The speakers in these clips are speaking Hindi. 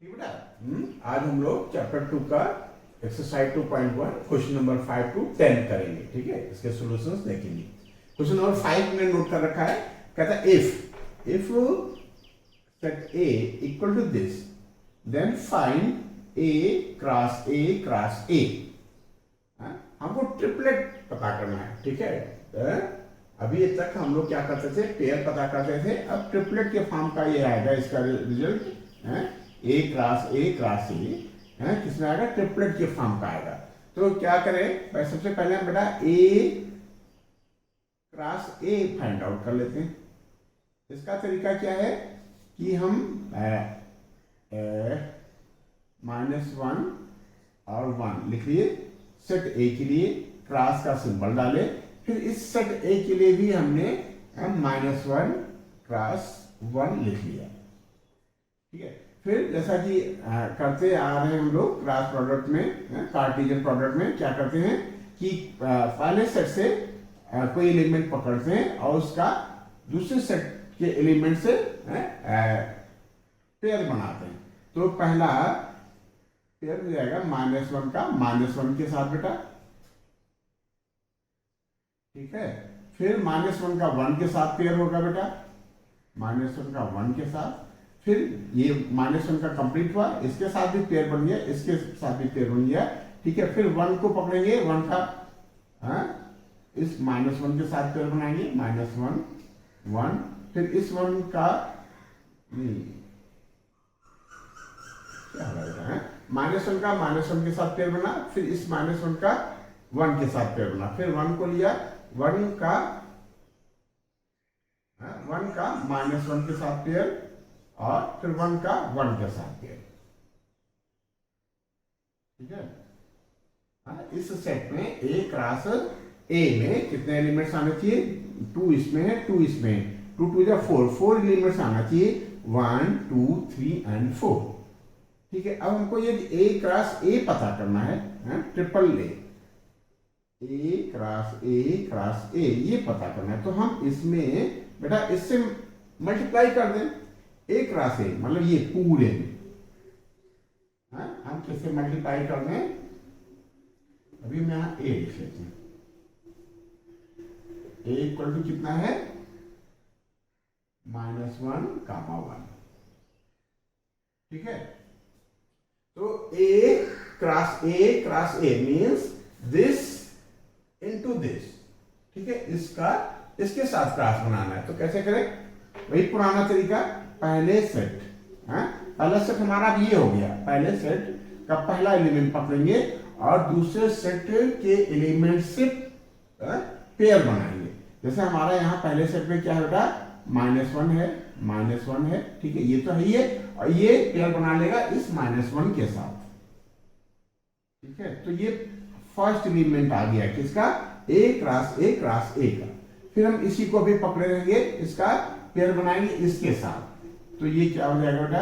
ठीक बेटा। आज हम लोग चैप्टर 2 का एक्सरसाइज 2.1 क्वेश्चन नंबर 5 to 10 करेंगे। ठीक है, इसके सॉल्यूशंस देखेंगे। क्वेश्चन नंबर 5 ने नोट कर रखा है, कहता है if set A equal to this then find A cross A. हमको ट्रिपलेट पता करना है। ठीक है, अभी तक हम लोग क्या करते थे, पेयर पता करते थे। अब ट्रिपलेट के फॉर्म का ये आएगा, इसका रिजल्ट ए क्रॉस ए किसमें आएगा, ट्रिपलेट के फॉर्म का आएगा। तो क्या करें भाई, सबसे पहले हम बेटा ए क्रॉस ए फाइंड आउट कर लेते हैं। इसका तरीका क्या है कि हम -1 और 1 लिख लिए सेट ए के लिए, क्रॉस का सिंबल डाले। फिर इस सेट ए के लिए भी हमने -1 क्रॉस 1 लिख लिया। ठीक है, फिर जैसा कि करते आ रहे हैं हम लोग क्रॉस प्रोडक्ट में, कार्टेशियन प्रोडक्ट में क्या करते हैं कि पहले सेट से कोई एलिमेंट पकड़ते हैं और उसका दूसरे सेट के एलिमेंट से पेयर बनाते हैं। तो पहला पेयर हो जाएगा -1 का -1 के साथ बेटा। ठीक है, फिर -1 का 1 के साथ पेयर होगा बेटा, -1 का 1 के साथ। फिर ये -1 का कंप्लीट हुआ, इसके साथ भी पेयर बन गया, इसके साथ भी पेयर बन गया। ठीक है, फिर 1 को पकड़ेंगे, 1 का इस -1 के साथ पेयर बनाएंगे, -1 1। फिर इस 1 का क्या हो रहा है, -1 का -1 के साथ पेयर बना, फिर इस -1 का 1 के साथ पेयर बना। फिर 1 को लिया, 1 का -1 के साथ पेयर, और फिर 1 का 1 के साथ पेयर। ठीक है, इस सेट में ए क्रॉस ए में कितने एलिमेंट्स आने चाहिए, 2 इसमें है, 2 इसमें है, 2 2 जा 4 एलिमेंट्स आना चाहिए, 1 2 3 एंड 4। ठीक है, अब हमको ये ए क्रॉस ए पता करना है, ट्रिपल ए क्रॉस ए ये पता करना है। तो हम इसमें बेटा इससे मल्टीप्लाई कर दें, ए क्रॉस ए मतलब ये पूरे में हम किससे मल्टीप्लाई कर दें, अभी मैं यहां ए लिख लेते हैं। ए इक्वल टू कितना है, -1 कामा 1। ठीक है, तो A cross A means this into this. ठीक है, इसका इसके साथ क्रॉस बनाना है। तो कैसे करें, वही पुराना तरीका, पहले सेट पहला सेट हमारा ये हो गया, पहले सेट का पहला एलिमेंट पकड़ेंगे और दूसरे सेट के एलिमेंट से पेयर बनाएंगे। जैसे हमारा यहाँ पहले सेट में क्या है बेटा, -1 है। ठीक है, ये तो है ही है, और ये पेयर बना लेगा इस -1 के साथ। ठीक है, तो ये फर्स्ट एलिमेंट आ गया किसका, ए क्रॉस ए का। फिर हम इसी को भी पकड़े रहेंगे, इसका पेयर बनाएंगे इसके साथ। तो ये क्या हो जाएगा बेटा,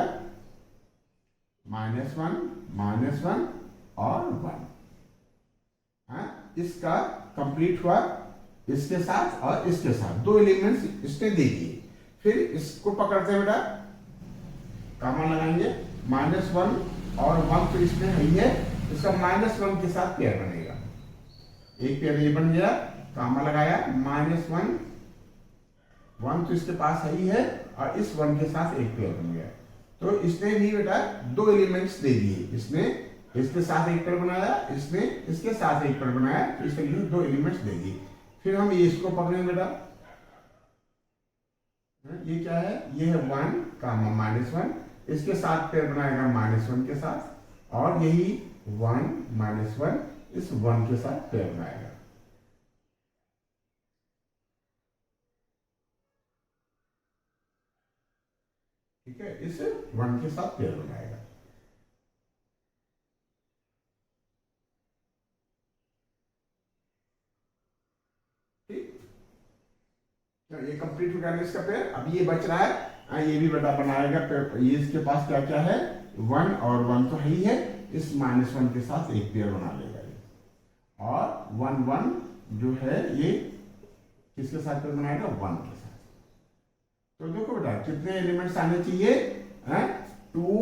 -1 और 1। इसका कंप्लीट हुआ इसके साथ और इसके साथ, 2 एलिमेंट्स इसने दे दिए। फिर इसको पकड़ते हैं बेटा, कामा लगाएंगे, -1 और 1 तो इसमें है ही है, इसका -1 के साथ पेयर बनेगा। एक पेयर ये बन गया, कामा लगाया, -1 तो इसके पास है ही है, और इस 1 के साथ एक पेयर बन गया। तो इसने भी बेटा 2 एलिमेंट्स दे दिए, इसने इसके साथ एक पेयर बनाया, इसने इसके साथ एक पेयर बनाया, तो इसके लिए 2 एलिमेंट्स दे दिए। फिर हम ये इसको पकड़ेंगे बेटा, ये क्या है, ये है 1 कामा -1, इसके साथ पेयर बनाएगा -1 के साथ, और यही 1 -1 इस 1 के साथ पेयर बनाएगा। ठीक है, इस 1 के साथ पेयर बनाएगा। ठीक, तो ये कंप्लीट हो गया इसका पेयर। अब ये बच रहा है, ये भी बेटा बनाएगा पेयर। ये इसके पास क्या क्या है, 1 और 1 तो है ही है, इस -1 के साथ एक पेयर बना लेगा ये, और 1 1 जो है ये किसके साथ पेयर बनाएगा, 1 के साथ। तो देखो बेटा कितने एलिमेंट्स आने चाहिए, 2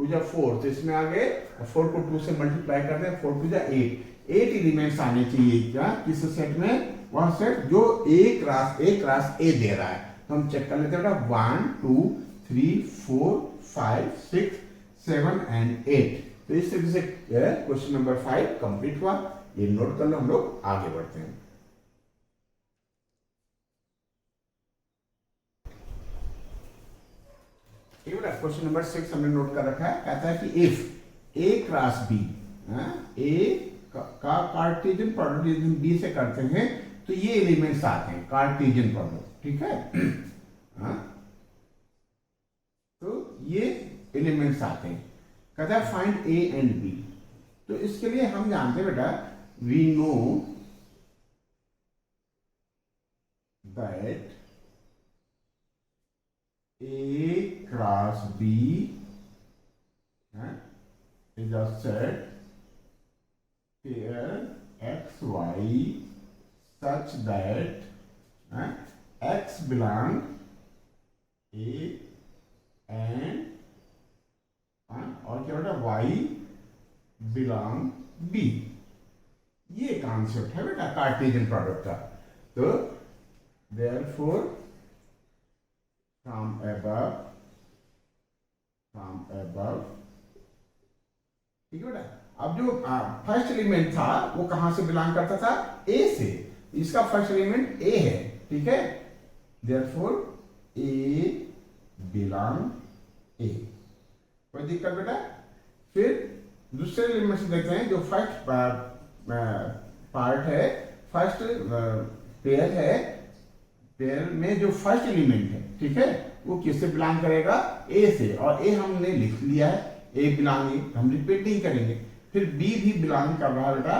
जा 4, तो इसमें आ गए 4 को 2 से मल्टीप्लाई करते हैं, 4 2 जा 8 एलिमेंट्स आने चाहिए क्या किस सेट में, वह सेट जो ए क्रॉस ए दे रहा है। तो हम चेक कर लेते हैं बेटा 1 2 3 4 5 6 7 एंड 8। तो इस तरीके से क्वेश्चन नंबर 5 कंप्लीट हुआ। ये नोट कर लो, हम लोग आगे बढ़ते हैं। क्वेश्चन नंबर 6 हमने नोट कर रखा है। कहता है कि इफ ए क्रॉस बी, ए का कार्टेशियन प्रोडक्ट यदि बी से करते हैं तो ये एलिमेंट्स आते हैं कार्टेशियन प्रोडक्ट, ठीक है। तो ये एलिमेंट्स आते हैं। कहता है फाइंड ए एंड बी। तो इसके लिए हम जानते हैं बेटा, we know that A cross B is a set pair x y such that x belong A and और क्या बेटा y belong B। ये कॉन्सेप्ट है बेटा कार्टेशियन प्रोडक्ट का। तो therefore from above, ठीक है बेटा। अब जो फर्स्ट एलिमेंट था वो कहां से बिलोंग करता था, ए से। इसका फर्स्ट एलिमेंट ए है, ठीक है। देयरफॉर ए बिलोंग ए, कोई दिक्कत बेटा। फिर दूसरे एलिमेंट से देखते हैं, जो फर्स्ट पार्ट है, फर्स्ट पेयर है, पेयर में जो फर्स्ट एलिमेंट है, ठीक है, वो किससे बिलोंग करेगा, ए से। और ए हमने लिख लिया है, ए बिलोंग, हम रिपीट नहीं करेंगे। फिर बी भी बिलोंग कर रहा है बेटा,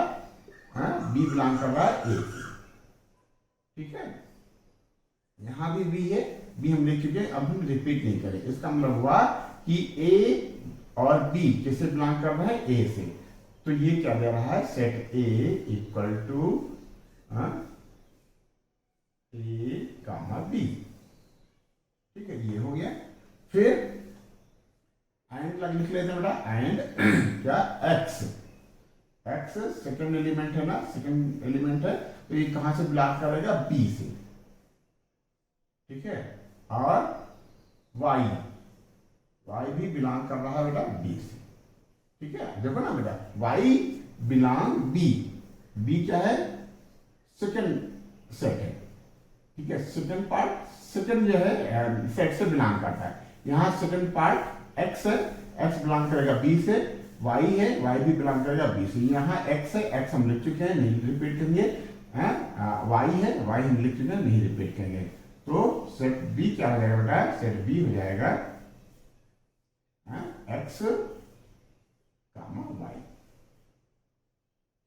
बी बिलोंग कर रहा है ए से, ठीक है। यहां भी बी है, बी हम लिख चुके हैं, अब हम रिपीट नहीं करेंगे। इसका मतलब हुआ कि ए और बी किससे बिलोंग कर रहा है, ए से। तो ये क्या दे रहा है, set A equal to A comma B, ठीक है, ये हो गया। फिर एंड लिख लेते हैं बेटा, एंड क्या एक्स, एक्स सेकंड एलिमेंट है ना, सेकंड एलिमेंट है, तो ये कहां से बिलोंग करेगा, बी से, ठीक है। और वाई, वाई भी बिलोंग कर रहा है बेटा बी से, ठीक है। देखो ना बेटा, वाई बिलोंग बी, बी क्या है, सेकंड सेट है, ठीक है। सेकंड पार्ट, सेकंड जो है सेट से बिलोंग करता है। यहां सेकंड पार्ट एक्स है, एक्स बिलोंग करेगा बी से। वाई है, वाई भी बिलोंग करेगा बी से। यहाँ एक्स है, एक्स हम लिख चुके हैं, नहीं रिपीट करेंगे। वाई है, वाई हम लिख चुके हैं, नहीं रिपीट करेंगे। तो सेट बी क्या हो जाएगा बेटा, सेट बी हो जाएगा एक्स कामा वाई,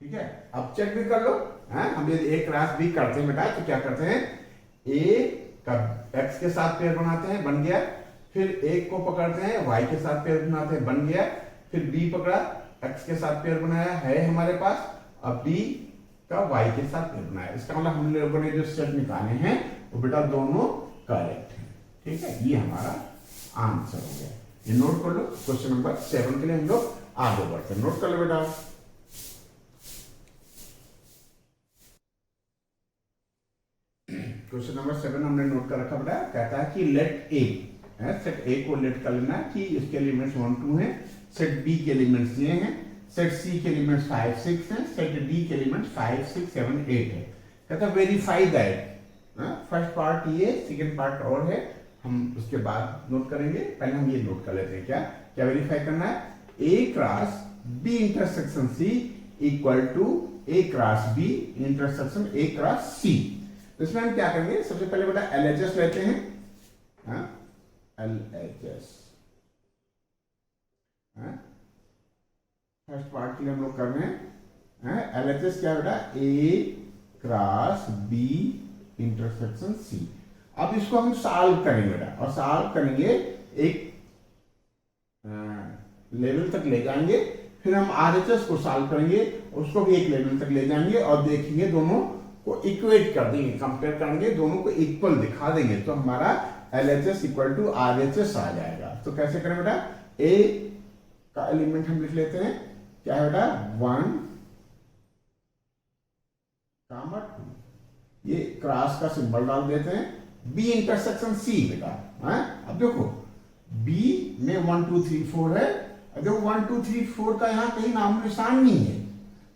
ठीक है। अब चेक भी कर लो, हम यदि ए क्रॉस बी करते हैं बेटा, तो क्या करते हैं, ए का एक्स के साथ पेयर बनाते हैं, बन गया। फिर एक को पकड़ते हैं, वाई के साथ पेयर बनाते हैं, बन गया। फिर बी पकड़ा, एक्स के साथ पेयर बनाया है हमारे पास, अब बी का वाई के साथ पेयर बनाया। इसका मतलब हम लोगों ने जो सेट निकाले हैं वो बेटा दोनों करेक्ट है, ठीक है। ये हमारा आंसर हो गया। ये नोट कर लो। क्वेश्चन नंबर 7 के लिए हम लोग आगे बढ़ते हैं। नोट कर लो बेटा। क्वेश्चन नंबर 7 हमने नोट कर रखा बेटा। कहता है कि लेट ए, सेट ए को लेट कर लेना कि इसके एलिमेंट्स 1 2 हैं, सेट बी के एलिमेंट्स ये हैं, सेट सी के एलिमेंट्स 5 6 हैं, सेट डी के एलिमेंट्स 5 6 7 8 है। कहता है वेरीफाई दैट, फर्स्ट पार्ट ये, सेकंड पार्ट और है, हम उसके बाद नोट करेंगे। पहले हम ये नोट कर लेते हैं, क्या क्या वेरीफाई करना है, A cross B intersection C equal to A cross B intersection A cross C. तो इसमें हम क्या करेंगे, सबसे पहले बेटा LHS लेते हैं, LHS फर्स्ट पार्ट के लिए हम लोग कर रहे हैं। LHS क्या बेटा, ए क्रॉस बी इंटरसेक्शन सी। अब इसको हम सॉल्व करेंगे बेटा, और सॉल्व करेंगे एक लेवल तक ले जाएंगे। फिर हम RHS को सॉल्व करेंगे, उसको भी एक लेवल तक ले जाएंगे और देखेंगे, दोनों को इक्वेट कर देंगे, कंपेयर करेंगे, दोनों को इक्वल दिखा देंगे, तो हमारा LHS इक्वल टू RHS आ जाएगा। तो कैसे करें बेटा, ए का एलिमेंट हम लिख लेते हैं, क्या है बेटा 1 कामा 2, ये क्रॉस का सिंबल डाल देते हैं, बी इंटरसेक्शन सी बेटा है। अब देखो बी में 1 2 3 4 है, अब देखो 1 2 3 4 का यहाँ कहीं नाम निशान नहीं है,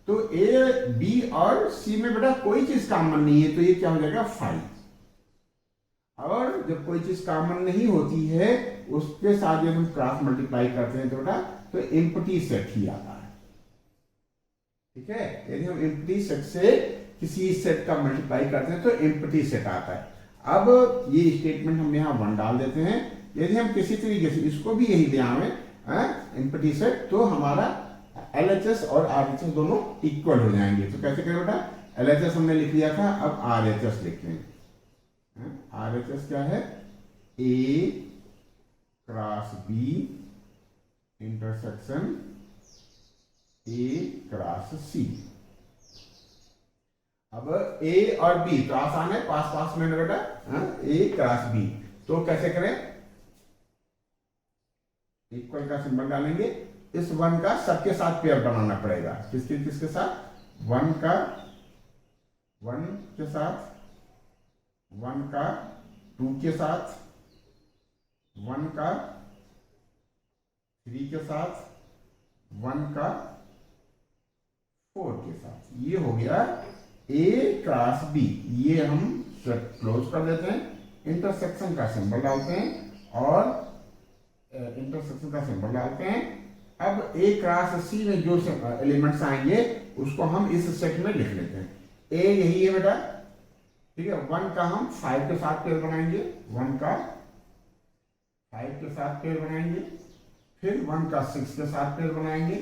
तो ए बी और सी में बेटा कोई चीज कॉमन नहीं है, तो ये क्या हो जाएगा 5। और जब कोई चीज कॉमन नहीं होती है उसके साथ जब हम क्रॉस मल्टीप्लाई करते हैं तो बेटा तो एम्प्टी सेट ही आता है। ठीक है, यदि हम एम्प्टी सेट से किसी सेट का मल्टीप्लाई करते हैं तो एम्प्टी सेट आता है। अब ये स्टेटमेंट हम यहाँ 1 डाल देते हैं, यदि हम किसी तरीके से इसको भी यही ले आवे एम्प्टी सेट, तो हमारा LHS और RHS दोनों इक्वल हो जाएंगे। तो कैसे करें बेटा, LHS हमने लिख लिया था, अब RHS लिखते हैं। RHS क्या है, A cross B intersection A cross C। अब A और B तो आसान है, पास पास में बेटा A क्रॉस B, तो कैसे करें, इक्वल का सिंबल डालेंगे, इस 1 का सबके साथ पेयर बनाना पड़ेगा, किसके किसके साथ, 1 का 1 के साथ, 1 का 2 के साथ, 1 का 3 के साथ, 1 का 4 के साथ। ये हो गया A क्रॉस B। ये हम क्लोज कर देते हैं, इंटरसेक्शन का सिंबल डालते हैं और इंटरसेक्शन का सिंबल डालते हैं। अब A क्रॉस C में जो एलिमेंट्स आएंगे उसको हम इस सेट में लिख लेते हैं। A यही है बेटा, ठीक है, 1 का हम 5 के साथ पेयर बनाएंगे, 1 का 5 के साथ पेयर बनाएंगे, फिर 1 का 6 के साथ पेयर बनाएंगे।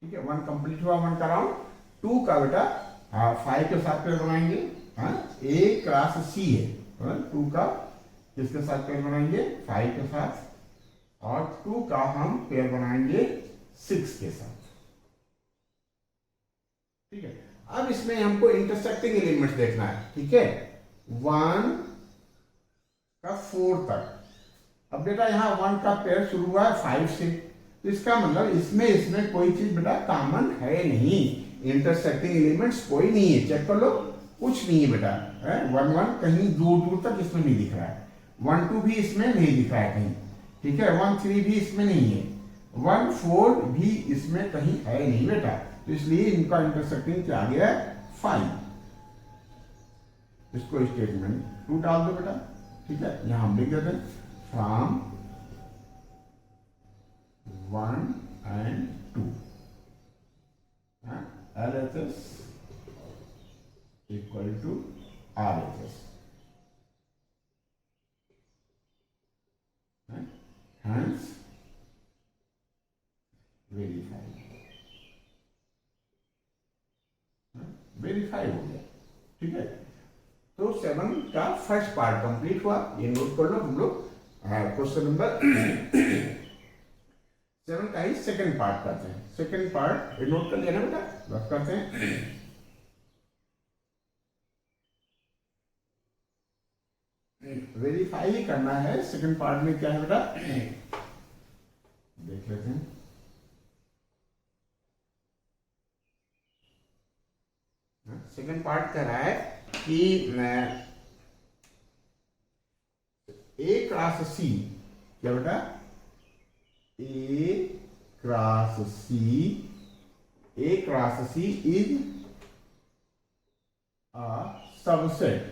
ठीक है, 1 कंप्लीट हुआ, 1 का राउंड, 2 का बेटा 5 के साथ पेयर बनाएंगे। A क्रॉस C है, 2 का किसके साथ पेयर बनाएंगे, 5 के साथ, और 2 का हम पेयर बनाएंगे 6 के साथ। ठीक है, अब इसमें हमको इंटरसेक्टिंग एलिमेंट्स देखना है। ठीक है, 1 का 4 तक। अब बेटा यहाँ 1 का पेयर शुरू हुआ है 5 से, तो इसका मतलब इसमें कोई चीज बेटा कॉमन है नहीं, इंटरसेक्टिंग एलिमेंट्स कोई नहीं है, चेक कर लो, कुछ नहीं है बेटा। 1 1 कहीं दूर दूर तक इसमें नहीं दिख रहा है, 1 2 भी इसमें नहीं दिख रहा है कहीं। ठीक है, 1 3 भी इसमें नहीं है, 1 4 भी इसमें कहीं है नहीं बेटा, तो इसलिए इनका इंटरसेक्टिंग क्या आ गया है 5। इसको स्टेटमेंट 2 डाल दो बेटा। ठीक है, यहां हम लिख देते हैं from 1 and 2 LHS equal to RHS, hence verify हो गया। ठीक है, तो 7 का फर्स्ट पार्ट कंप्लीट हुआ, ये नोट कर लो हम लोग। क्वेश्चन नंबर 7 का ही सेकंड पार्ट करते हैं। सेकंड पार्ट नोट कर लिया ना बेटा, बस करते हैं। वेरीफाई ही करना है, सेकंड पार्ट में क्या है बेटा देख लेते हैं। सेकंड पार्ट कह रहा है कि A क्रॉस C, क्या बेटा A cross C is a subset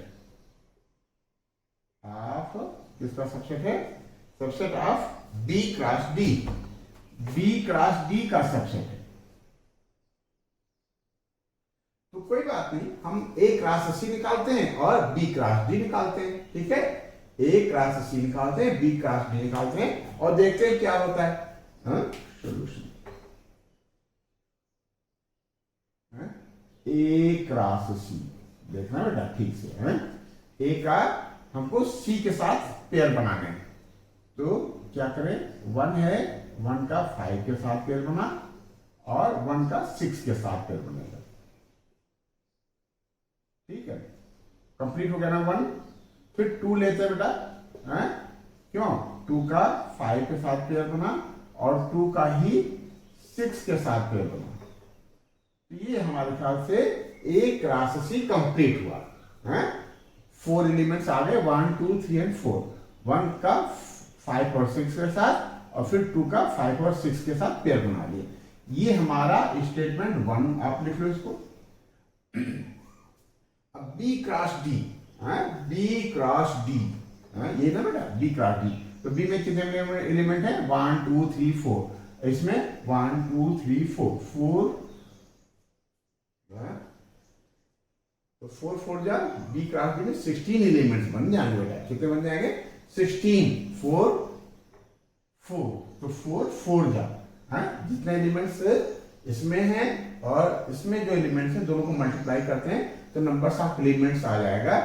of, किसका सबसेट है, subset of B cross D, B cross D का सबसेट है। तो कोई बात नहीं, हम A क्रॉस C निकालते हैं और B क्रॉस D निकालते हैं। ठीक है, A क्रॉस C निकालते हैं, B क्रॉस D निकालते हैं और देखते हैं क्या होता है सॉल्यूशन। A क्रॉस C देखना बेटा ठीक से है, A का हमको C के साथ पेयर बनाने हैं, तो क्या करें, 1 है, 1 का 5 के साथ पेयर बना और 1 का 6 के साथ पेयर बनेगा। ठीक है, कंप्लीट हो गया ना 1, फिर 2 लेते हैं बेटा, क्यों, 2 का 5 के साथ पेयर बना और 2 का ही 6 के साथ पेयर बना। तो ये हमारे ख्याल से एक राशि कंप्लीट हुआ है। 4 एलिमेंट्स आ गए, 1 2 3 एंड 4। 1 का 5 और 6 के साथ और फिर 2 का 5 और 6 के साथ पेयर बना लिए। ये हमारा स्टेटमेंट 1 आप लिख लो इसको। अब B cross D, B cross D, ये ना बेटा बी क्रॉस डी। तो बी में कितने एलिमेंट है? 1 2 3 4। इसमें 1 2 3 4 तो 4 4 जा बी क्रॉस डी में 16 एलिमेंट्स बन जाएंगे बेटा। कितने बन जाएंगे? 16। 4 4 तो 4 4 जा, जितने एलिमेंट्स इसमें हैं और इसमें जो एलिमेंट्स हैं दोनों को मल्टीप्लाई करते हैं तो नंबर्स ऑफ एलिमेंट्स आ जाएगा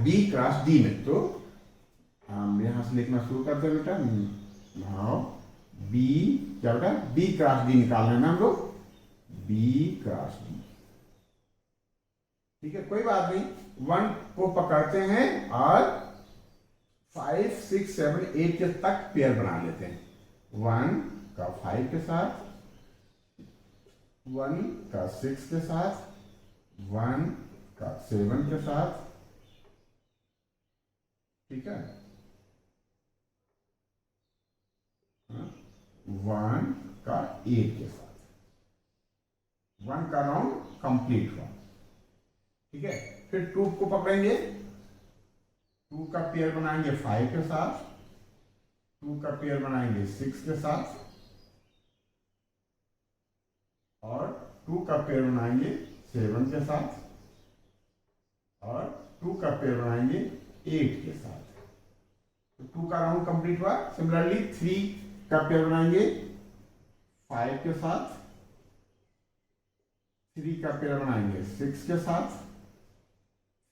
बी क्रॉस डी में। तो हम यहां से लिखना शुरू करते हैं बेटा। नाउ बी क्या बेटा? बी क्रॉस डी निकालना है ना हम लोग, बी क्रॉस डी। ठीक है, कोई बात नहीं। 1 को पकड़ते हैं और 5 6 7 8 के तक पेयर बना लेते हैं। 1 का 5 के साथ, 1 का 6 के साथ, 1 का 7 के साथ। ठीक है, 1 का 8 के साथ। 1 का राउंड कंप्लीट हुआ। ठीक है, फिर 2 को पकड़ेंगे, 2 का पेयर बनाएंगे 5 के साथ, 2 का पेयर बनाएंगे 6 के साथ और 2 का पेयर बनाएंगे 7 के साथ और 2 का पेयर बनाएंगे 8 के साथ। तो 2 का राउंड कंप्लीट हुआ। सिमिलरली 3 का पेयर बनाएंगे 5 के साथ, 3 का पेयर बनाएंगे 6 के साथ,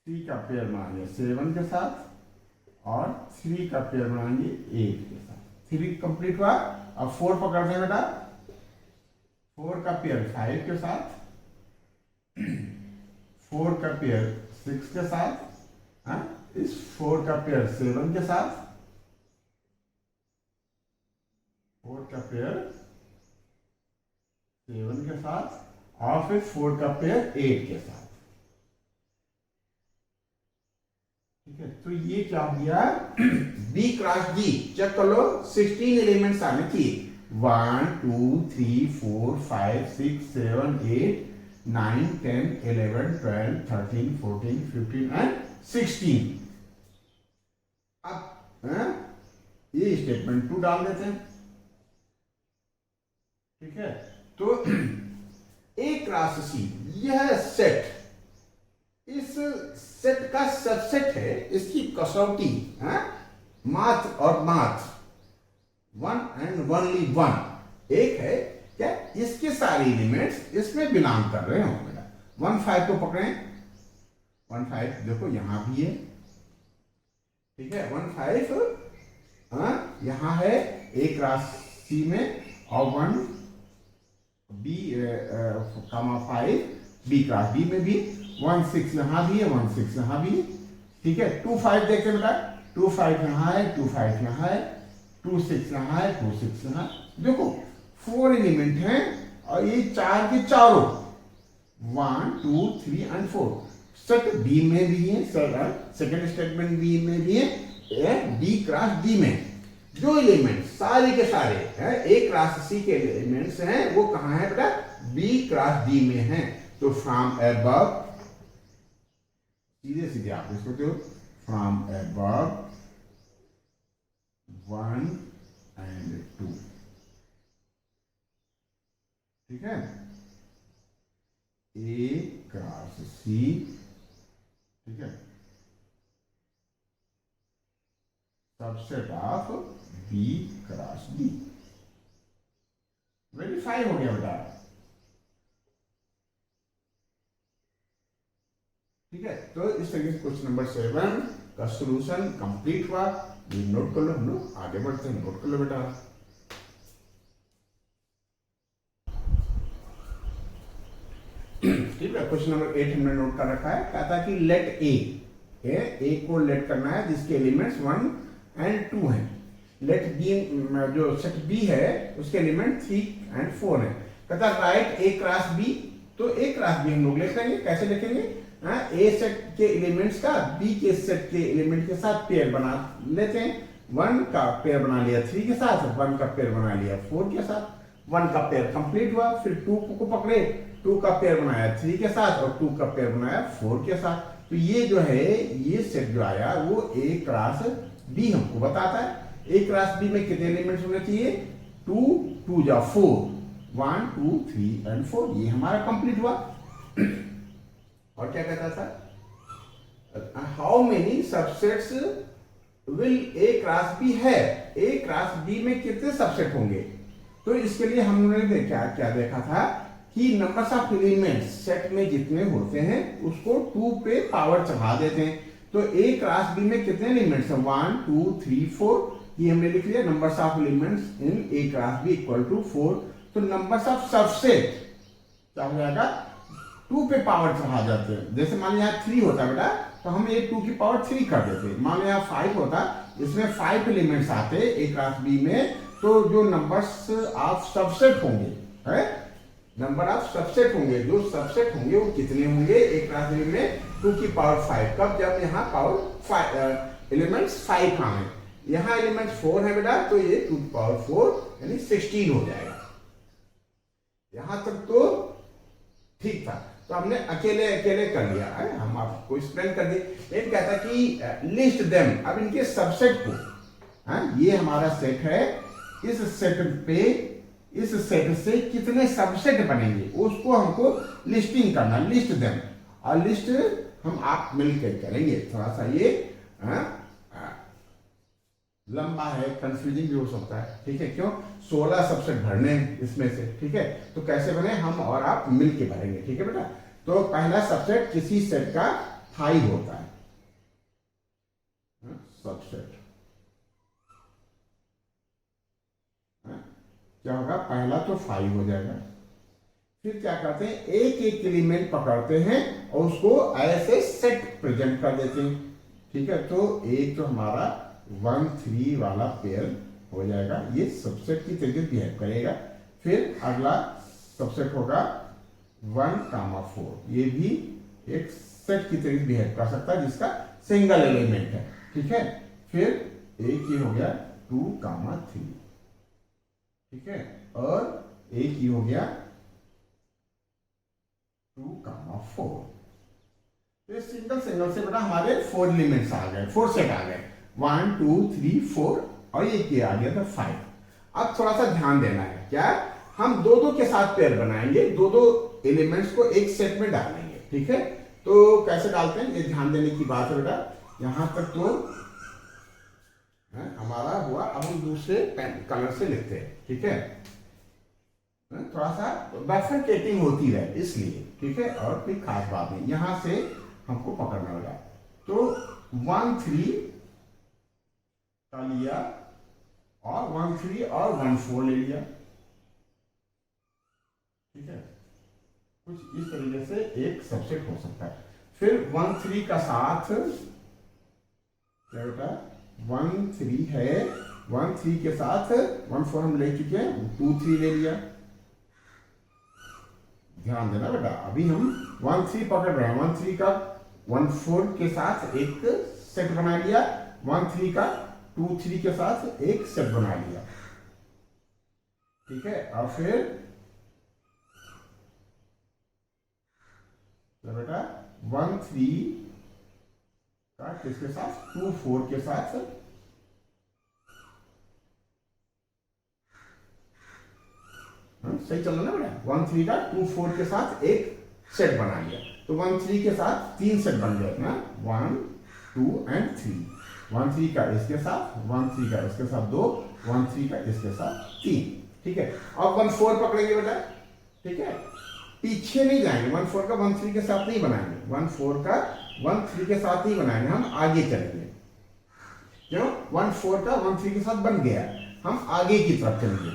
3 का पेयर बनाएंगे 7 के साथ और 3 का पेयर बनाएंगे 8 के साथ। 3 कंप्लीट हुआ। अब 4 पकड़ते हैं बेटा। 4 का पेयर 5 के साथ, 4 का पेयर 6 के साथ, इस 4 का पेयर 7 के साथ, 4 का पेयर 7 के साथ और फिर 4 का पेयर 8 के साथ। ठीक है, तो ये क्या हो गया? B cross D. चेक कर लो, 16 एलिमेंट्स आने चाहिए। 1 2 3 4 5 6 7 8 9 10 11 12 13 14 15 एंड 16। अब ये स्टेटमेंट 2 डाल देते हैं। ठीक है, तो एक राशि, यह सेट इस सेट का सबसेट है। इसकी कसौटी मात्र और मात्र 1 एंड ओनली 1 एक है। क्या इसके सारे एलिमेंट्स इसमें बिलोंग कर रहे होंगे? 1 5 को पकड़े, 1 5 देखो यहां भी है। ठीक है, 1 5 यहां है एक राशि में और 1 B comma 5 B cross D में भी। 1 6 यहां भी है, 1 6 यहां भी है। ठीक है, 2 5 देखते बेटा, 2 5 यहां है, 2 5 यहां है, 2 6 यहां है, 2 6 यहां। देखो 4 एलिमेंट हैं और ये 4 के चारों 1 2 3 एंड 4 सेट बी में भी है, सेकंड स्टेटमेंट बी में भी है, बी क्रॉस डी में। जो एलिमेंट सारे के सारे हैं एक राशि के एलिमेंट्स हैं वो कहां है बेटा? बी क्रॉस डी में हैं। तो फ्रॉम अबव, सीधे सीधे आप इसको दो, फ्रॉम अबव 1 एंड 2। ठीक है, ए क्रॉस सी। ठीक है, subset of B cross D. Verify हो गया बेटा। ठीक है, तो इस तरीके से क्वेश्चन नंबर 7 का सॉल्यूशन कंप्लीट हुआ। ये नोट कर लो, हम लोग आगे बढ़ते हैं। नोट कर लो बेटा। ठीक है, क्वेश्चन नंबर 8 हमने नोट कर रखा है। कहता है कि लेट ए को लेट करना है जिसके एलिमेंट्स 1 एंड 2 हैं। लेट बी, जो सेट बी है उसके एलिमेंट 3 एंड 4 है। कहता राइट ए क्रॉस बी, तो ए क्रॉस बी हम लोग लिख लेंगे। कैसे लिखेंगे? ए सेट के एलिमेंट्स का बी के सेट के एलिमेंट के साथ पेयर बना लेते हैं। 1 का पेयर बना लिया 3 के साथ, 1 का पेयर बना लिया 4 के साथ, 1 का पेयर कंप्लीट हुआ। फिर 2 को पकड़े, 2 का पेयर बनाया 3 के साथ और 2 का पेयर बनाया 4 के साथ। तो ये जो है ये सेट जो आया वो ए क्रॉस बी हमको बताता है। ए क्रॉस बी में कितने एलिमेंट्स होने चाहिए? 2, 2 जा 4, 1 2 3 एंड 4। ये हमारा कंप्लीट हुआ। और क्या कहता था? How many subsets will A cross B है? ए क्रॉस बी में कितने सबसेट होंगे? तो इसके लिए हमने क्या देखा था कि नंबर्स ऑफ एलिमेंट्स सेट में जितने होते हैं उसको 2 पे पावर चढ़ा देते हैं। तो ए क्रॉस बी में कितने एलिमेंट्स हैं? 1 2 3 4। ये हमने लिख लिया। Numbers of elements in A cross B equal to 4। तो नंबर्स ऑफ सबसेट क्या हो जाएगा? 2 पे पावर चढ़ा जाते हैं। जैसे मान लिया 3 होता बेटा, तो हम ये 2 की पावर 3 कर देते। मान लिया 5 होता, इसमें 5 एलिमेंट्स आते ए क्रॉस बी में, तो जो नंबर्स ऑफ सबसेट होंगे है, नंबर ऑफ सबसेट होंगे, जो सबसेट होंगे वो कितने होंगे ए क्रॉस बी में? 2 की पावर 5। कब? जब यहाँ पावर 5 एलिमेंट्स 5 आए। यहाँ एलिमेंट्स 4 है बेटा, तो ये 2 की पावर 4 यानी 16 हो जाएगा। यहां तक तो ठीक था। तो हमने अकेले अकेले कर लिया है, हम आपको एक्सप्लेन कर दिए। एक कहता कि लिस्ट देम, अब इनके सबसेट को, ये हमारा सेट है, इस सेट पे, इस सेट से कितने सबसेट बनेंगे उसको हमको लिस्टिंग करना, लिस्ट देम। और लिस्ट हम आप मिलकर करेंगे। थोड़ा सा ये लंबा है, कंफ्यूजिंग भी हो सकता है, ठीक है? क्यों? 16 सबसेट भरने हैं इसमें से, ठीक है? तो कैसे बने? हम और आप मिलके भरेंगे, ठीक है बेटा? तो पहला सबसेट किसी सेट का 5 होता है, सबसेट क्या होगा? पहला तो 5 हो जाएगा। फिर क्या करते हैं? एक एक एलिमेंट पकड़ते हैं और उसको ऐसे सेट प्रेजेंट कर देते हैं, ठीक है? तो एक तो हमारा 1 3 वाला पेयर हो जाएगा, ये सबसेट की तरीके बिहेव करेगा। फिर अगला सबसेट होगा 1 4, ये भी एक सेट की तरीके बिहेव कर सकता है जिसका सिंगल एलिमेंट है, ठीक है? फिर एक ही हो गया 2 3, ठीक है? और एक ही हो गया 2 4। तो सिंगल सिंगल से बेटा हमारे 4 एलिमेंट्स आ गए, 4 सेट आ गए, 1 2 3 4, और ये आ गया था 5। अब थोड़ा सा ध्यान देना है, क्या? हम दो दो के साथ पेयर बनाएंगे, दो दो एलिमेंट्स को एक सेट में डालेंगे, ठीक है? तो कैसे डालते हैं ये ध्यान देने की बात है बेटा। यहां तक तो हमारा हुआ। अब हम दूसरे पेन कलर से लिखते हैं, ठीक है? थोड़ा सा बैफरकेटिंग होती है इसलिए, ठीक है? और कोई खास बात नहीं, यहां से हमको पकड़ना होगा। तो 1 3 का लिया और 1 3 और 1 4 ले लिया, ठीक है? कुछ इस तरीके से एक सबसेट हो सकता है। फिर 1 3 का साथ क्या बेटा? 1 3 है, 1 3 के साथ 1 4 हम ले चुके हैं, 2 3 ले लिया। ध्यान देना बेटा, अभी हम 1 3 पकड़ रहे हैं। 1 3 का 1 4 के साथ एक सेट बना लिया, 1 3 का 2 3 के साथ एक सेट बना लिया, ठीक है? और फिर तो बेटा 1 3 का किसके साथ? 2 4 के साथ सही चल रहा ना बेटा? 1 3 का 2 4 के साथ एक सेट बना लिया। तो 1 3 के साथ 3 सेट बन गए ना, 1 2 एंड 3। 1 3 का इसके साथ, 1 3 का इसके साथ 2, 1 3 का इसके साथ 3, ठीक है? अब 1 4 पकड़ेंगे बेटा, ठीक है? पीछे नहीं जाएंगे, 1 4 का 1 3 के साथ नहीं बनाएंगे, 1 4 का 1 3 के साथ नहीं बनाएंगे, हम आगे चलेंगे। क्यों? 1 4 का 1 3 के साथ बन गया, हम आगे की तरफ चलेंगे।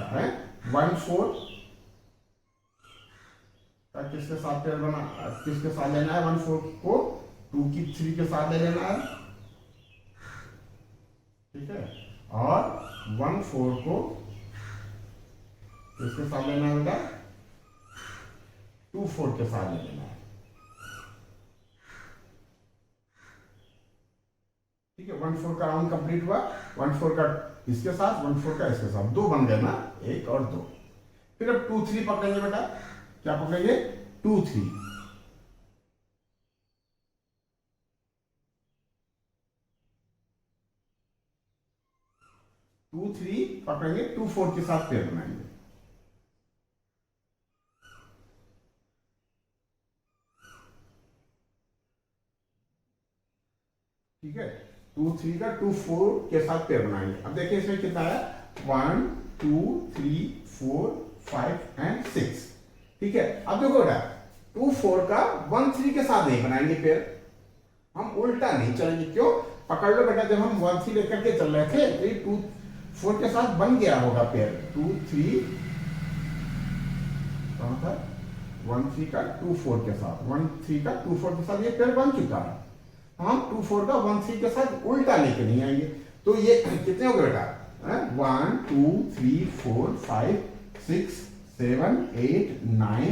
1 4 का किसके साथ पेयर बना, किसके साथ लेना है? 1 4 को 2 की 3 के साथ ले लेना है, ठीक है? और 1 4 को इसके साथ लेना है बेटा, 2 4 के साथ ले लेना है। ठीक है, 1 4 का राउंड कंप्लीट हुआ, 1 4 का इसके साथ, 1 4 का इसके साथ, दो बन गए ना, एक और दो। फिर अब 2 3 पकड़ेंगे बेटा, क्या पकड़ेंगे, 2 3, 2 3 पकड़ेंगे, 2 4 के साथ पेयर बनाएंगे। ठीक है, 2 3 का 2 4 के साथ पेयर बनाएंगे। अब देखिए इसमें कितना है, 1 2 3 4 5 एंड 6। ठीक है, अब देखो बेटा 2 4 का 1 3 के साथ नहीं बनाएंगे पेयर, हम उल्टा नहीं चलेंगे। क्यों, पकड़ लो बेटा, जब हम 1 3 लेकर के चल रहे थे तो ये 2 4 के साथ बन गया होगा पेयर। 2 3 कहां था, 1 3 का 2 4 के साथ, 1 3 का 2 4 के साथ ये पेयर बन चुका है। हम 2 4 का 1 3 के साथ उल्टा लेके नहीं आएंगे। तो ये कितने हो गए बेटा, 1 2 3 4 5 6 7 8 9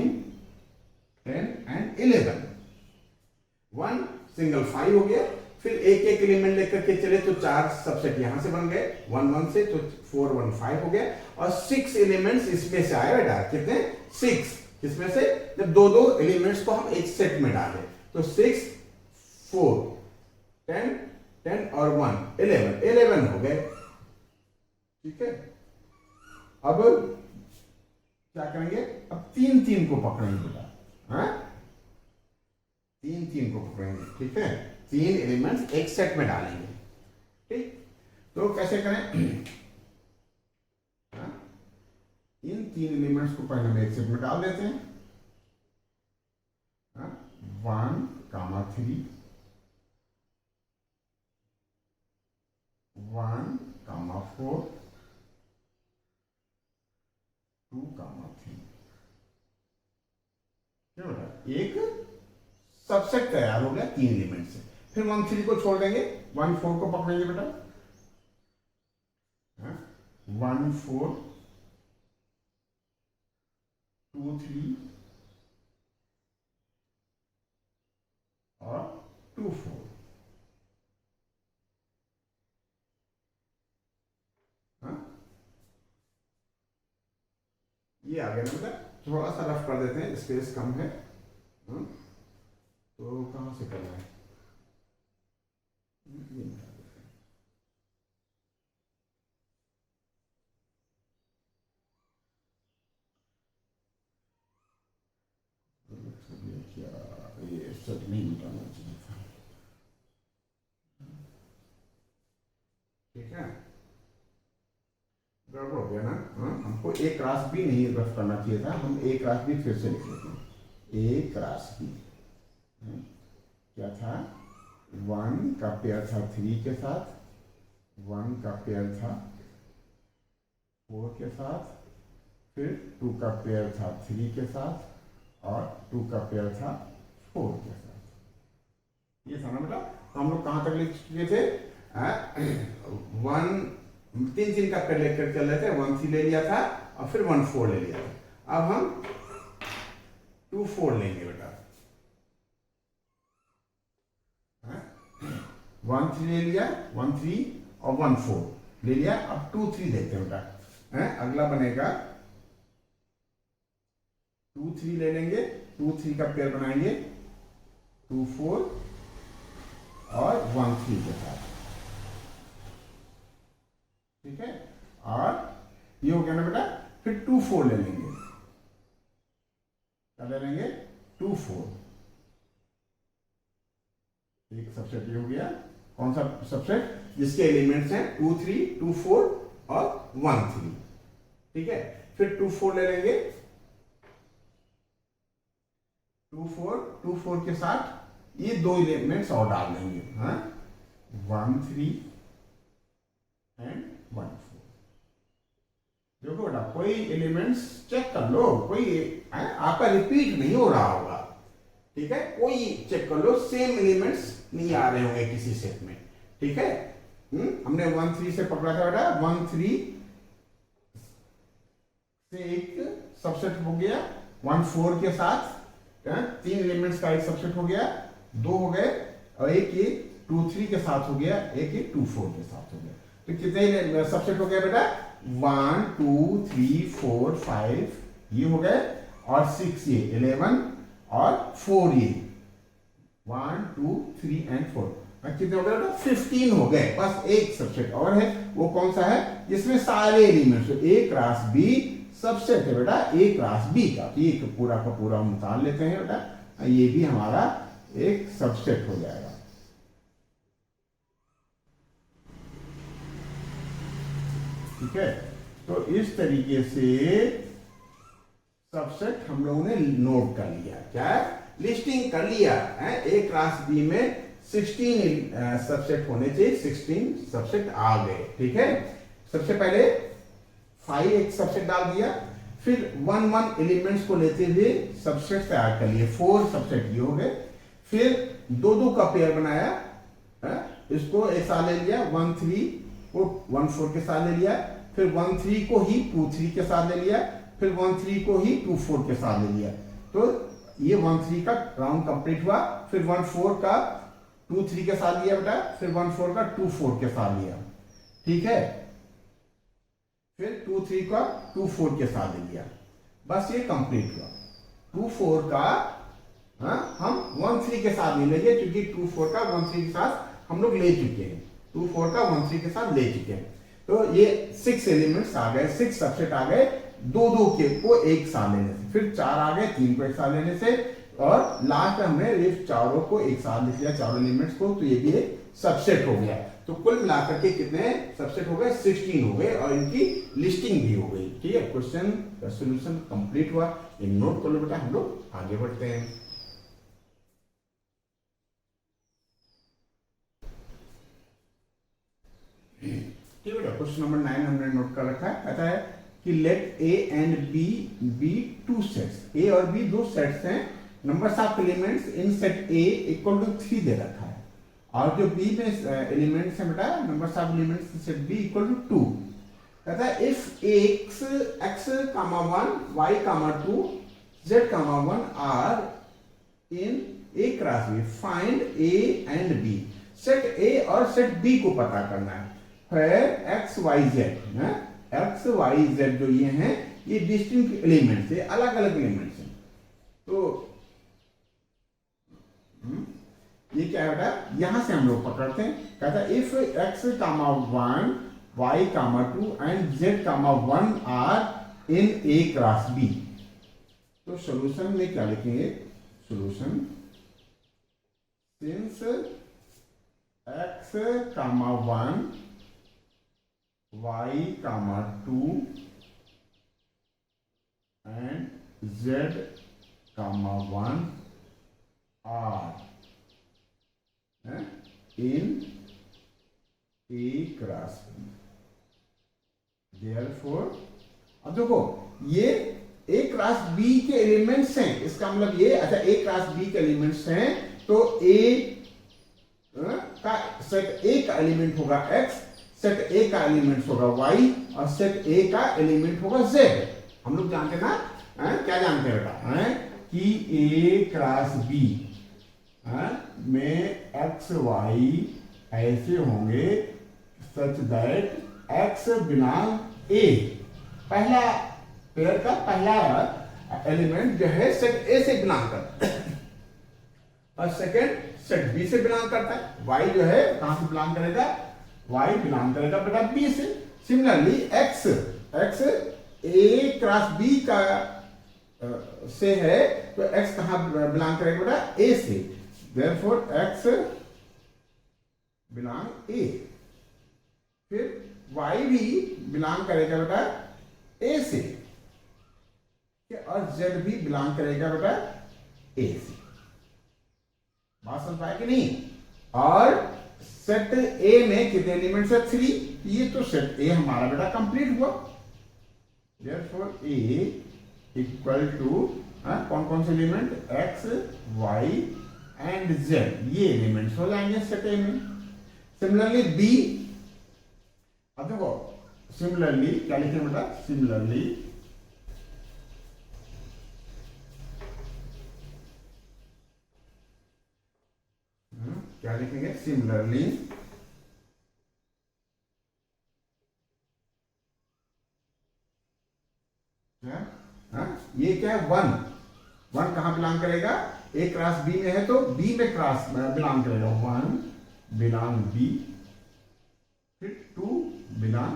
10 एंड 11। 1 सिंगल 5 हो गया। फिर एक एक एलिमेंट लेकर के चले तो 4 सबसेट यहां से बन गए 1 1 से, तो 4 1 5 हो गया। और 6 एलिमेंट्स इसमें से आए बेटा, कितने, 6। किसमें से, जब दो दो एलिमेंट्स को हम एक सेट में डालें तो 6 4 10 10 और 1 11 11 हो गए। ठीक है, अब क्या करेंगे, अब 3 3 को पकड़ेंगे बेटा, 3 3 को पकड़ेंगे। ठीक है, 3 एलिमेंट्स एक सेट में डालेंगे। ठीक, तो कैसे करें, इन 3 एलिमेंट्स को पहले हम एक सेट में डाल देते हैं। 1 3 1 4 2 3। क्या बेटा, एक सबसेट तैयार हो गया 3 एलिमेंट से। फिर 1 3 को छोड़ देंगे, 1 4 को पकड़ेंगे बेटा, 1 4 2 3 और 2 4। ये आ गया ना बेटा, थोड़ा सा रफ कर देते हैं, स्पेस कम है। तो कहां से करना है, ये निकाल देते हैं। क्या ये सब नहीं मिटाना चाहिए था। ठीक है, गड़बड़ हो गया ना, हमको एक क्रॉस भी नहीं रफ करना चाहिए था, हम एक क्रॉस भी फिर से लिख लेते हैं। एक क्रॉस भी क्या था, 1 का पेयर था 3 के साथ, 1 का पेयर था 4 के साथ, फिर 2 का पेयर था 3 के साथ, और 2 का पेयर था 4 के साथ। ये था ना बेटा, तो हम लोग कहां तक लिख चुके थे, 1 3 3 का पेयर लेकर चल रहे थे, 1 3 ले लिया था और फिर 1 4 ले लिया था। अब हम 2 4 लेंगे बेटा, 1 3 ले लिया, 1 3 और 1 4 ले लिया। अब 2 3 देखते हैं बेटा, अगला बनेगा 2 3 ले लेंगे, 2 3 का पेयर बनाएंगे 2 4 और 1 3 के साथ। ठीक है, और ये हो गया ना बेटा, फिर 2 4 ले लेंगे, क्या ले लेंगे, 2 4। एक सबसेट ये हो गया, कौन सा सबसेट, जिसके एलिमेंट्स हैं 2 3 2 4 और 1 3। ठीक है, फिर 2 4 ले लेंगे, 2 4 के साथ ये दो एलिमेंट्स और डाल देंगे, 1 3 एंड 1 4। देखो बेटा, कोई एलिमेंट्स चेक कर लो, कोई आपका रिपीट नहीं हो रहा होगा। ठीक है, कोई चेक कर लो, सेम एलिमेंट्स नहीं आ रहे होंगे किसी सेट में। ठीक है, हमने 1 3 से पकड़ा था बेटा, 1 3 से एक सबसेट हो गया, 1 4 के साथ 3 एलिमेंट्स का एक सबसेट हो गया, 2 हो गए, और एक ये 2 3 के साथ हो गया, एक ये 2 4 के साथ हो गया। तो कितने सबसेट हो गए बेटा? 1 2 3 4 5 ये हो गए, और 6 ये 11, और 4 ये 1 2 3 एंड 4, कितने हो गए बेटा? 15 हो गए। बस एक सबसेट और है, वो कौन सा है? जिसमें सारे elements A cross B subset है बेटा, A क्रॉस B का। तो ये पूरा का पूरा हम निकाल लेते हैं बेटा, ये भी हमारा एक सबसेट हो जाएगा। ठीक है, तो इस तरीके से सबसेट हम लोगों ने नोट कर लिया, क्या लिस्टिंग कर लिया है। A क्रॉस B में 16 सबसेट होने चाहिए, 16 सबसेट आ गए। ठीक है, सबसे पहले 5 एक सबसेट डाल दिया, फिर 1 1 एलिमेंट्स को लेते हुए सबसेट तैयार कर लिए, 4 सबसेट ये हो गए। फिर 2 2 का पेयर बनाया, इसको एक साथ ले लिया, 1 3 को 1 4 के साथ ले लिया, फिर 1 3 को ही 2 3 के साथ ले लिया, फिर 1 3 को ही 2 4 के साथ ले लिया। तो ये 1 3 का राउंड कंप्लीट हुआ। फिर 1 4 का 2 3 के साथ लिया बेटा, फिर 1 4 का 2 4 के साथ लिया। ठीक है, फिर 2 3 का 2 4 के साथ ले लिया। बस ये कंप्लीट हुआ। 2 4 का हम 1 3 के साथ नहीं लेंगे, क्योंकि 2 4 का 1 3 के साथ हम लोग ले चुके हैं, 2 4 का 1 3 के साथ ले चुके हैं। तो ये 6 एलिमेंट्स आ गए, 6 सबसेट आ गए, 2 2 के को एक साथ लेने से, फिर 4 आ गए 3 को एक साथ लेने से, और लास्ट में हमने ये चारों को एक साथ लिख लिया, चारों एलिमेंट्स को। तो ये भी एक सबसेट हो गया। तो कुल मिलाकर के कितने सबसेट हो गए? 16 हो गए, और इनकी लिस्टिंग भी हो गई। ठीक है, क्वेश्चन का सॉल्यूशन कंप्लीट हुआ। ये नोट कर लो बेटा, हम लोग आगे बढ़ते हैं। ठीक है बेटा, क्वेश्चन नंबर 9 हमने नोट कर रखा है। कहता है कि let A and B be 2 sets, A और B 2 सेट्स हैं, numbers of elements in set A equal to 3 दे रखा है, और जो B में एलिमेंट्स हैं बेटा, numbers of elements in set B equal to 2। कहता है if x x 1 y 2 z 1 are in A cross B, find A and B। Set A और सेट B को पता करना है। फिर x y z x y z जो ये हैं, ये डिस्टिंक्ट एलिमेंट्स है, अलग अलग एलिमेंट्स हैं। तो ये क्या है बेटा? यहां से हम लोग पकड़ते हैं। कहता है if x 1 y 2 and z 1 are in A cross B। तो सॉल्यूशन में क्या लिखेंगे? Solution since x 1 y 2 and z 1 are in A cross B। Therefore, अब देखो ये A क्रॉस B के एलिमेंट्स हैं, इसका मतलब ये, अच्छा A क्रॉस B के एलिमेंट्स हैं, तो A का सेट A का एलिमेंट होगा x, सेट A का एलिमेंट होगा y, और सेट A का एलिमेंट होगा z। हम लोग जानते ना, क्या जानते हैं बेटा? कि A क्रॉस B में x y ऐसे होंगे such that x belong A। पहला पेयर का पहला एलिमेंट जो है सेट A से बिलोंग करता है, और सेकंड सेट B से बिलोंग करता है। y जो है कहां से बिलोंग करेगा? y बिलोंग करेगा बेटा B से। Similarly x A cross B का से है, तो x कहां बिलोंग करेगा बेटा? A से। Therefore x belong A। फिर y भी बिलोंग करेगा बेटा A से, और z भी बिलोंग करेगा बेटा A से। बात समझ पाए कि नहीं? और सेट A में कितने एलिमेंट्स है? 3। ये तो सेट A हमारा बेटा कंप्लीट हुआ। Therefore A इक्वल टू कौन कौन से element? x y and z, ये एलिमेंट्स हो जाएंगे सेट A में। सिमिलरली B अब देखो सिमिलरली क्या लिखेंगे बेटा, सिमिलरली क्या लिखेंगे, सिमिलरली ये क्या है, वन, वन कहां बिलोंग करेगा, ए क्रॉस बी में है तो बी में क्रॉस बिलोंग करेगा, वन बिलोंग बी, फिर टू बिलोंग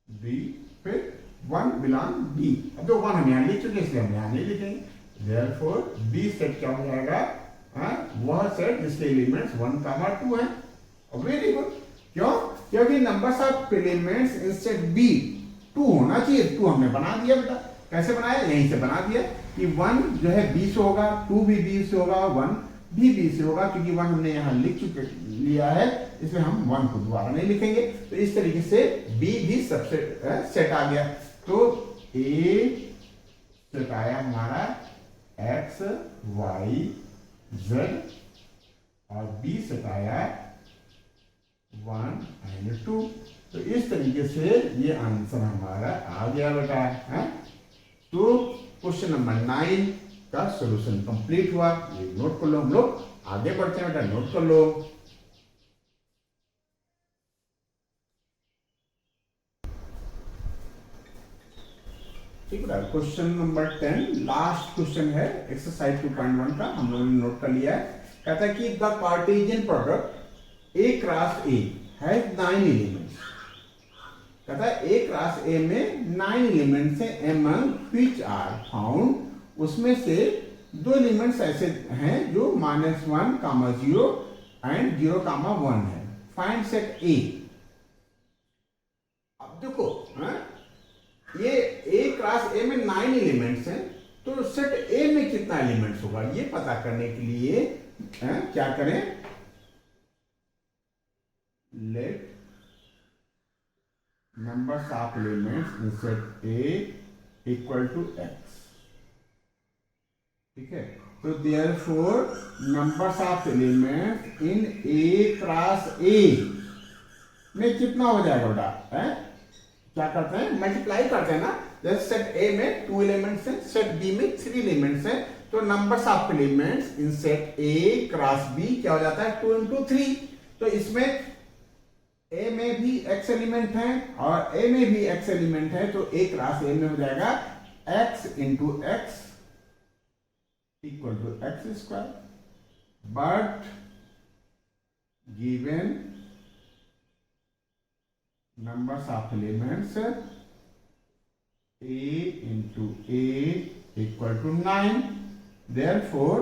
बी, फिर वन बिलोंग बी। अब जो वन हम यहां लिख चुके इसलिए हम यहां नहीं लिखेंगे, देयरफॉर बी सेट क्या हो जाएगा, वह सेट जिसके एलिमेंट्स 1, 2 है। वेरी गुड, क्यों, क्योंकि numbers of elements in set B 2 होना चाहिए, 2 हमने बना दिया बेटा। कैसे बनाया, यहीं से बना दिया कि 1 जो है बी से होगा, 2 भी बी से होगा, 1 भी बी से होगा, क्योंकि 1 हमने यहाँ लिख चुके लिया है इसलिए हम 1 को दोबारा नहीं लिखेंगे। तो इस तरीके से बी भी सबसेट सेट आ गया। तो ए सेट आया हमारा एक्स वाई जेड और बी सेट आया 1 एंड 2। तो इस तरीके से ये आंसर हमारा आ गया बेटा है। तो क्वेश्चन नंबर 9 का सॉल्यूशन कंप्लीट हुआ। ये नोट कर लो, हम लोग आगे बढ़ते हैं बेटा, नोट कर लो। ठीक है, क्वेश्चन नंबर 10 लास्ट क्वेश्चन है एक्सरसाइज 2.1 का, हम लोगों ने नोट कर लिया है। कहता है कि the Cartesian product A cross A has 9 elements. कहता है ए क्रॉस ए में 9 एलिमेंट्स हैं, एमंग व्हिच आर फाउंड, उसमें से 2 एलिमेंट्स ऐसे हैं जो -1, 0 एंड 0, 1 है। फाइंड सेट ए। अब देखो ये ए क्रॉस ए में 9 एलिमेंट्स हैं, तो सेट ए में कितना एलिमेंट्स होगा ये पता करने के लिए क्या करें, late numbers of elements in set A equal to x। ठीक है, तो therefore numbers of elements in A cross A में कितना हो जाएगा बेटा, क्या करते हैं, मल्टीप्लाई करते हैं ना। जैसे सेट A में 2 एलिमेंट्स हैं, सेट B में 3 एलिमेंट्स हैं, तो numbers of elements in set A cross B क्या हो जाता है, 2 into 3। तो इसमें A में भी x एलिमेंट है और A में भी x एलिमेंट है, तो A क्रॉस A में हो जाएगा x into x equal to x square। But given numbers of elements A into A equal to 9, therefore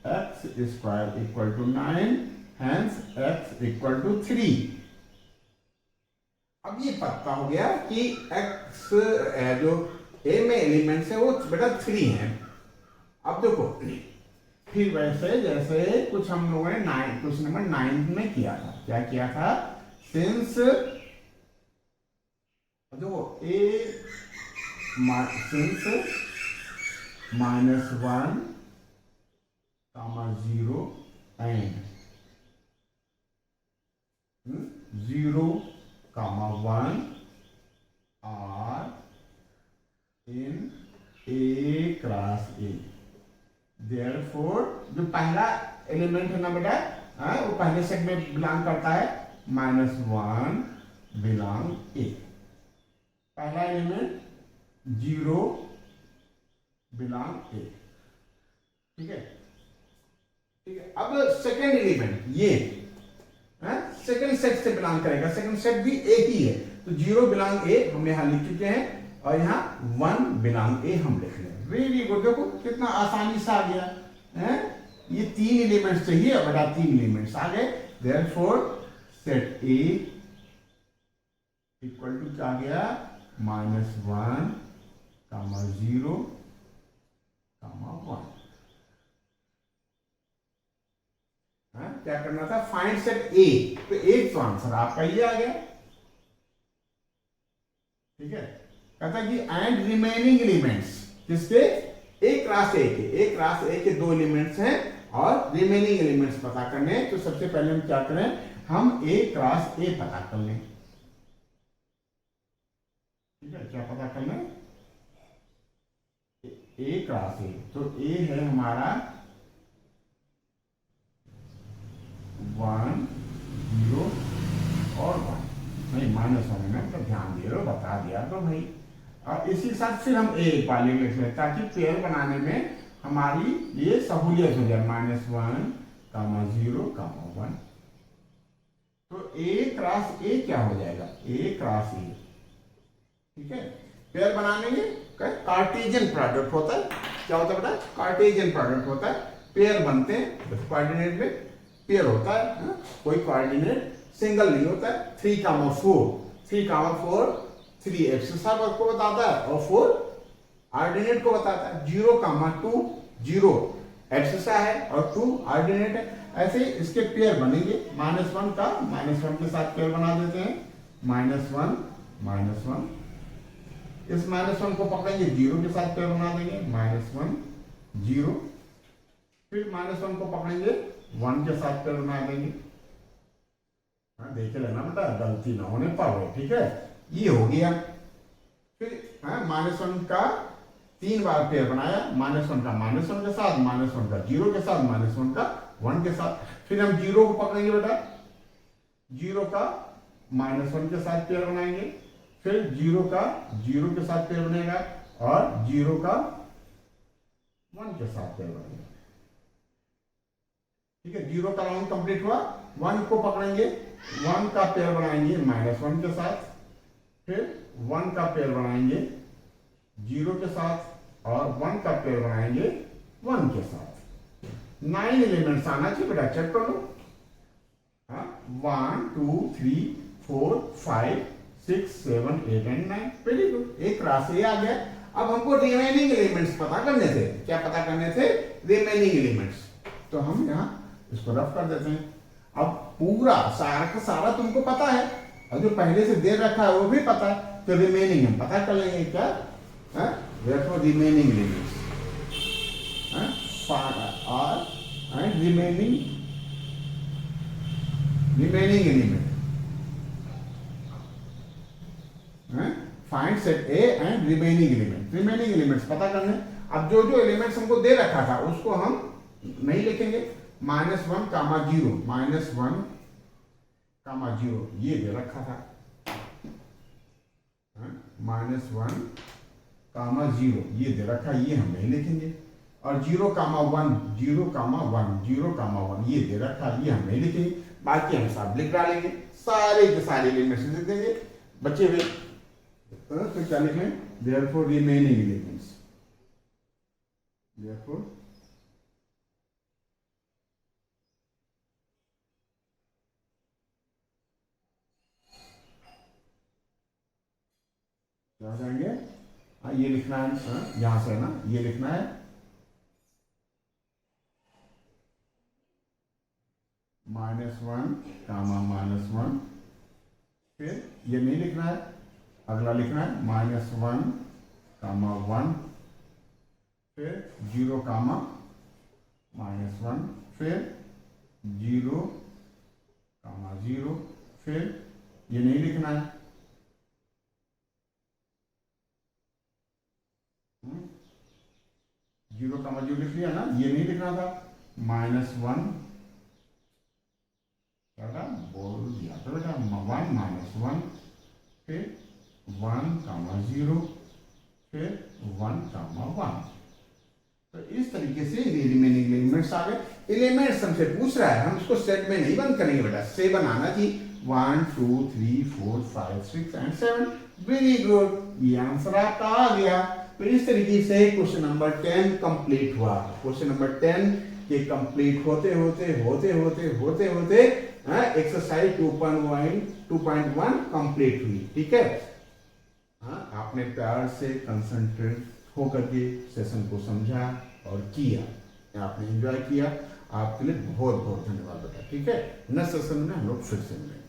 x square equal to 9, hence x equal to 3। अब ये पता हो गया कि x जो A में एलिमेंट्स है वो बेटा 3 है। अब देखो फिर वैसे जैसे कुछ हम लोगों ने 9 क्वेश्चन नंबर 9 में किया था, क्या किया था, सिंस देखो A since -1, 0 and 0, 1 are in A cross A। Therefore जो पहला एलिमेंट है ना बेटा, वो पहले सेट में बिलोंग करता है, -1 बिलोंग A। पहला एलिमेंट 0 बिलोंग A। ठीक है, ठीक है। अब सेकेंड एलिमेंट ये सेकंड सेट से बिलोंग करेगा, सेकंड सेट भी ए ही है, तो 0 बिलोंग ए हम यहां लिख चुके हैं और यहां 1 बिलोंग ए हम लिख रहे हैं। वेरी गुड, देखो कितना आसानी से आ गया है। ये 3 एलिमेंट्स चाहिए और बेटा 3 एलिमेंट्स आ गए। Therefore set A equal to क्या आ गया, -1, 0, 1। क्या करना था, फाइंड सेट ए, तो एक तो आंसर आपका ये आ गया। ठीक है, कहता कि एंड रिमेनिंग एलिमेंट्स किसके, ए क्रॉस ए के, ए क्रॉस ए के 2 एलिमेंट्स हैं और रिमेनिंग एलिमेंट्स पता करने। तो सबसे पहले हम क्या करें, हम ए क्रॉस ए पता कर लें। ठीक है, क्या पता करना है, ए क्रॉस ए, तो ए है हमारा 1 0 और 1, नहीं -1 है, मतलब ध्यान दे रहे हो, बता दिया तो भाई। और इसी के साथ फिर हम ए वाले लिख लें ताकि पेयर बनाने में हमारी ये सहूलियत हो जाए, -1 0 1। तो ए क्रॉस ए क्या हो जाएगा, ए क्रॉस ए, ठीक है। पेयर बनाने में कार्टेशियन प्रोडक्ट होता है, क्या होता है बेटा, कार्टेशियन प्रोडक्ट होता है, पेयर बनते हैं, कोऑर्डिनेट में पेयर होता है ना? कोई कोऑर्डिनेट सिंगल नहीं होता है। 3, 4 3 एक्सेसा को बताता है और 4 ऑर्डिनेट को बताता है। 0, 2 0 एक्सेसा है और 2 ऑर्डिनेट है। ऐसे ही इसके पेयर बनेंगे, -1 का -1 के साथ पेयर बना देते हैं, -1 इस -1 को पकड़ेंगे, 0 के साथ पेयर बना देंगे, -1 0, फिर -1 को पकड़ेंगे, 1 के साथ पेयर बना देंगे। हाँ, देख लेना बेटा, गलती ना होने पाए, ठीक है। ये हो गया। फिर -1 का 3 बार पेयर बनाया, -1 का -1 के साथ, -1 का 0 के साथ, -1 का 1 के साथ। फिर हम 0 को पकड़ेंगे बेटा, 0 का -1 के साथ पेयर बनाएंगे, फिर 0 का 0 के साथ पेयर बनेगा और 0 का 1 के साथ पेयर बनेगा, ठीक है। 0 का राउंड कंप्लीट हुआ। 1 को पकड़ेंगे, 1 का पेयर बनाएंगे -1 के साथ, फिर 1 का पेयर बनाएंगे 0 के साथ और 1 का पेयर बनाएंगे 1 के साथ। 9 एलिमेंट्स आना चाहिए बेटा, चेक कर लो। 1 2 3 4 5 6 7 8 एंड 9, वेरी गुड, एक क्रॉस ए आ गया। अब हमको रिमेनिंग एलिमेंट्स पता करने थे, क्या पता करने थे, रिमेनिंग एलिमेंट्स। तो हम यहाँ इसको रफ कर देते हैं। अब पूरा सारा का सारा तुमको पता है और जो पहले से दे रखा है वो भी पता है, तो रिमेनिंग हम पता कर लेंगे क्या, therefore remaining elements are remaining element, find set A and remaining elements पता करने। अब जो जो एलिमेंट्स हमको दे रखा था उसको हम नहीं लिखेंगे, -1, 0 ये दे रखा था, -1, 0 ये दे रखा, ये हम नहीं लिखेंगे। और 0, 1 ये दे रखा, ये हम नहीं लिखेंगे। बाकी हम सब लिख डालेंगे, सारे के सारे एलिमेंट्स लिख देंगे बचे हुए। तो क्या लिखें, therefore remaining elements, therefore क्या जाएंगे, ये लिखना है, यहां से ना ये लिखना है -1, फिर ये नहीं लिखना है, अगला लिखना है -1, 1, फिर 0, -1, फिर 0, 0, फिर ये नहीं लिखना है, 0, 0 लिख लिया ना, ये नहीं लिखना था, -1 बोल दिया तो बेटा, 1 -1, फिर 1, 0, फिर 1, 1। तो इस तरीके से रिमेनिंग एलिमेंट्स आ गए। एलिमेंट्स हमसे पूछ रहा है, हम इसको सेट में नहीं बंद करेंगे बेटा, 7 आना चाहिए, 1 2 3 4 5 6 एंड 7, वेरी गुड, ये आंसर आपका आ गया। तो इस तरीके से क्वेश्चन नंबर 10 कंप्लीट हुआ। क्वेश्चन नंबर 10 के कंप्लीट होते होते एक्सरसाइज 2.1 कंप्लीट हुई, ठीक है। आपने प्यार से कंसंट्रेट होकर के सेशन को समझा और किया, आपने एंजॉय किया, आपके लिए बहुत बहुत धन्यवाद बेटा, ठीक है। नेक्स्ट सेशन में हम लोग फिर से मिलेंगे।